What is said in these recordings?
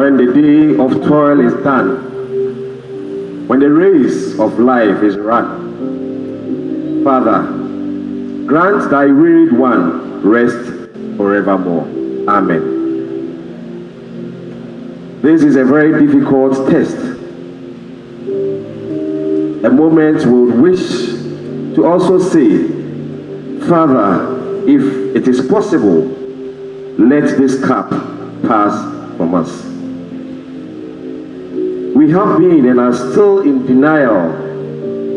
when the day of toil is done, when the race of life is run. Father, grant thy wearied one rest forevermore. Amen. This is a very difficult test. A moment we would wish to also say, Father, if it is possible, let this cup pass from us. We have been and are still in denial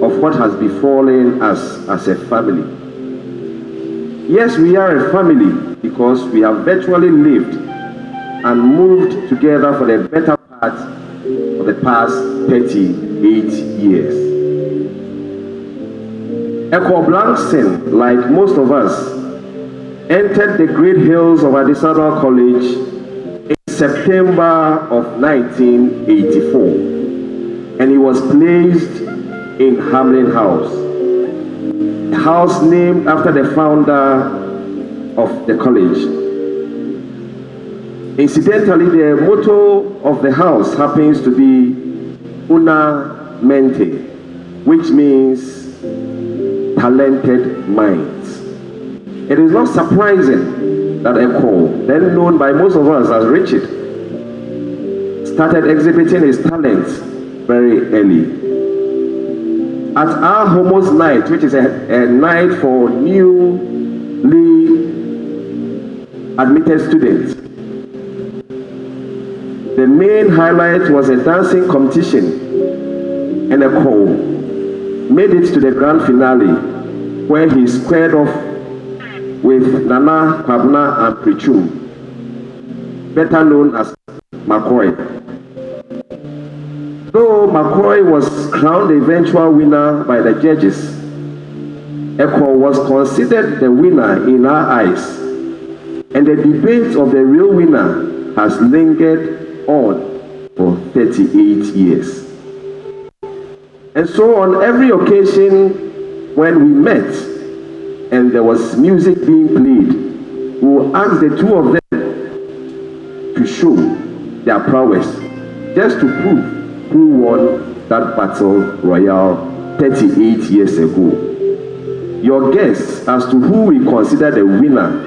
of what has befallen us as a family. Yes, we are a family because we have virtually lived and moved together for the better part of the past 38 years. Ekow Blankson, like most of us, entered the great hills of Diaspora College in September of 1984, and he was placed in Hamlin House, a house named after the founder of the college. Incidentally, the motto of the house happens to be Una Mente, which means talented minds. It is not surprising that Ekow, then known by most of us as Richard, started exhibiting his talents very early. At our Homos Night, which is a night for newly admitted students, the main highlight was a dancing competition, and Ekow made it to the grand finale, where he squared off with Nana, Kwabna, and Prichum, better known as McCoy. Though McCoy was crowned the eventual winner by the judges, Ekow was considered the winner in our eyes, and the debate of the real winner has lingered on for 38 years. And so on every occasion when we met and there was music being played, we will ask the two of them to show their prowess, just to prove who won that battle royale 38 years ago. Your guess as to who we consider the winner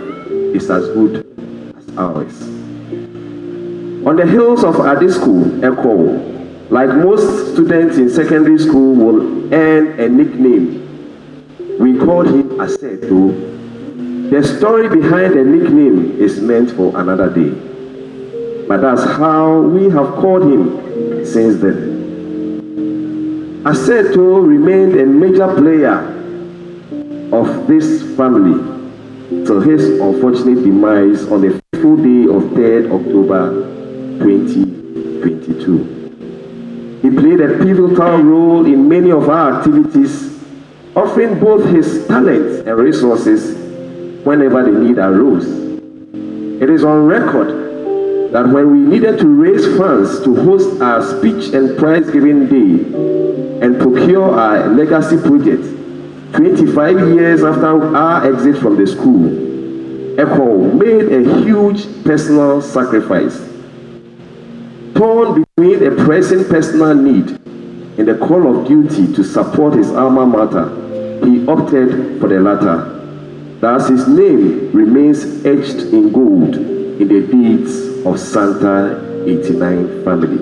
is as good as ours. On the hills of Adisco, Ekow, like most students in secondary school, will earn a nickname. We called him Aseto. The story behind the nickname is meant for another day, but that's how we have called him since then. Aseto remained a major player of this family till his unfortunate demise on the fateful day of 3rd October 2022. He played a pivotal role in many of our activities, offering both his talents and resources whenever the need arose. It is on record that when we needed to raise funds to host our speech and prize giving day and procure our legacy project 25 years after our exit from the school, Ekow made a huge personal sacrifice. Torn between a pressing personal need and the call of duty to support his alma mater, he opted for the latter. Thus his name remains etched in gold in the deeds of Santa 89 family.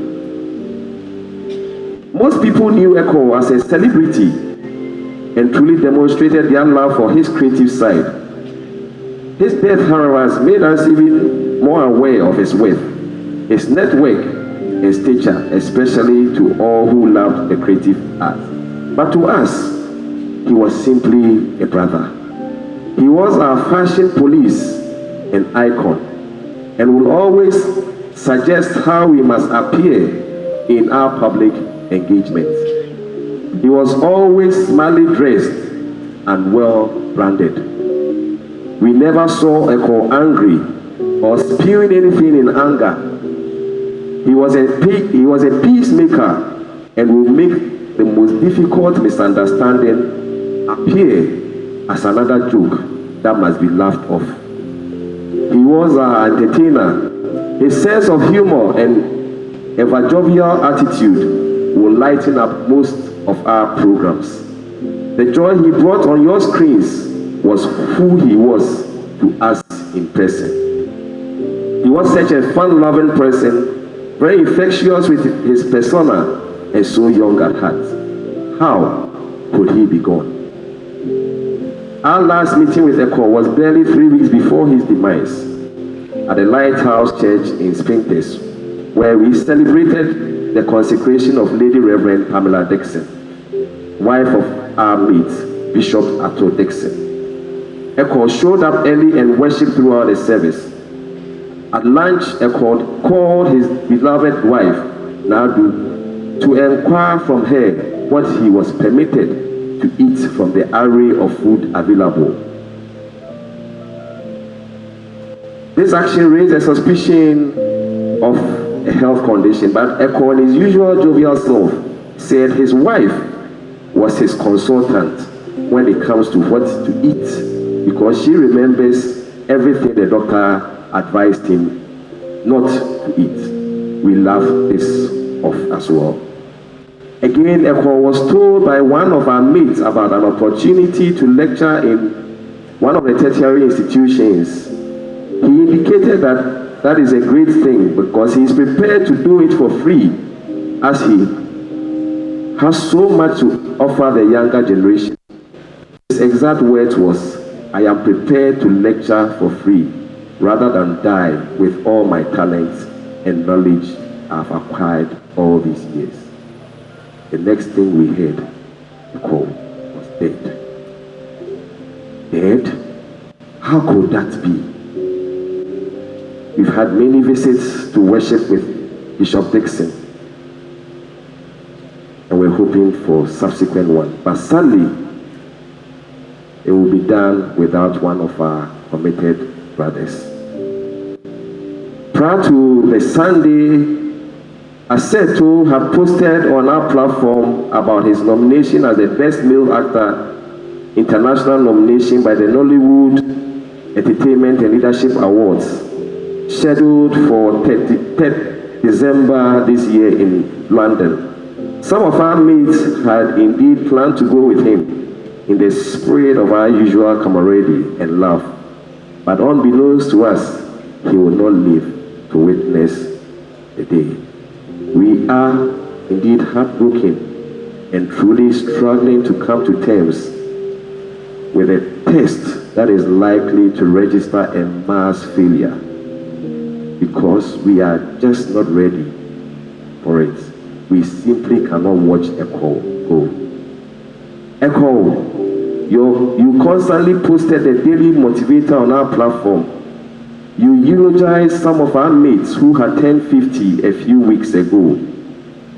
Most people knew Ekow as a celebrity and truly demonstrated their love for his creative side. His death, however, has made us even more aware of his worth, his network, and stature, especially to all who loved the creative art. But to us, he was simply a brother. He was our fashion police and icon, and will always suggest how we must appear in our public engagements. He was always smartly dressed and well branded. We never saw Ekow angry or spewing anything in anger. He was a peacemaker and will make the most difficult misunderstanding appear as another joke that must be laughed off. He was our entertainer. His sense of humor and ever-jovial attitude will lighten up most of our programs. The joy he brought on your screens was who he was to us in person. He was such a fun-loving person, very infectious with his persona, and so young at heart. How could he be gone? Our last meeting with Ekow was barely 3 weeks before his demise at the Lighthouse Church in Spintex, where we celebrated the consecration of Lady Reverend Pamela Dixon, wife of our mate, Bishop Untold Dixon. Ekow showed up early and worshipped throughout the service. At lunch, Ekow called his beloved wife, Nadu, to inquire from her what he was permitted to eat from the array of food available. This action raised a suspicion of a health condition, but Ekow, in his usual jovial self, said his wife was his consultant when it comes to what to eat, because she remembers everything the doctor advised him not to eat. We laughed this off as well. Again, Ekow was told by one of our mates about an opportunity to lecture in one of the tertiary institutions. He indicated that that is a great thing because he is prepared to do it for free, as he has so much to offer the younger generation. His exact words was, "I am prepared to lecture for free rather than die with all my talents and knowledge I've acquired all these years." The next thing we heard, Ekow was dead. Dead? How could that be? We've had many visits to worship with Bishop Dixon, and we're hoping for subsequent one. But sadly, it will be done without one of our committed brothers. Prior to the Sunday, Aseto had posted on our platform about his nomination as the Best Male Actor, international nomination by the Nollywood Entertainment and Leadership Awards, scheduled for 3rd December this year in London. Some of our mates had indeed planned to go with him in the spirit of our usual camaraderie and love, but unbeknownst to us, he will not live to witness the day. We are indeed heartbroken and truly struggling to come to terms with a test that is likely to register a mass failure, because we are just not ready for it. We simply cannot watch Ekow go. Ekow, you constantly posted the daily motivator on our platform. You eulogized some of our mates who had turned 50 a few weeks ago.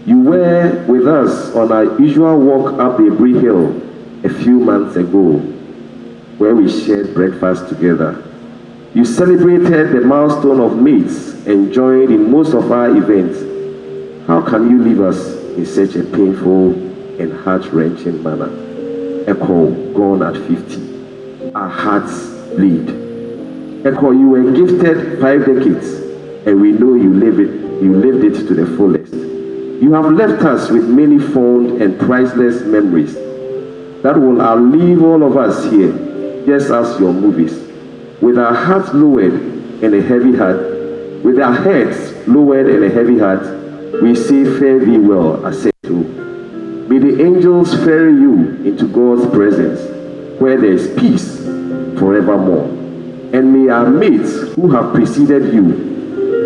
You were with us on our usual walk up the Brie Hill a few months ago, where we shared breakfast together. You celebrated the milestone of mates and joined in most of our events. How can you leave us in such a painful and heart-wrenching manner? Ekow, gone at 50. Our hearts bleed. Ekow, you were gifted 5 decades, and we know you lived it to the fullest. You have left us with many fond and priceless memories that will outlive all of us here, just as your movies. With our hearts lowered and a heavy heart, with our heads lowered and a heavy heart, we say fare thee well, Aseto. May the angels ferry you into God's presence, where there is peace forevermore. And may our mates who have preceded you,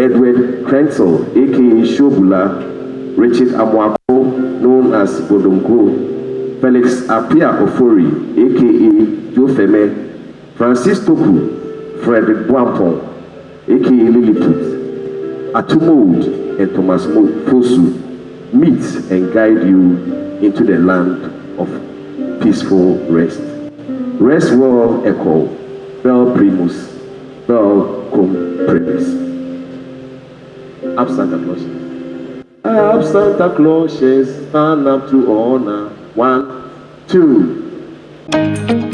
Edward Krenzel, aka Shobula, Richard Amwako, known as Bodongo, Felix Apia Ofori, aka Joe Feme, Francis Toku, Frederick Bwampong, aka Lilliput, Untold, and Thomas Fosu meet and guide you into the land of peaceful rest. Rest well, Ekow. Bel primus, bel cum primus. Up Santa Claus. Up Santa Claus, stand up to honor. 1, 2.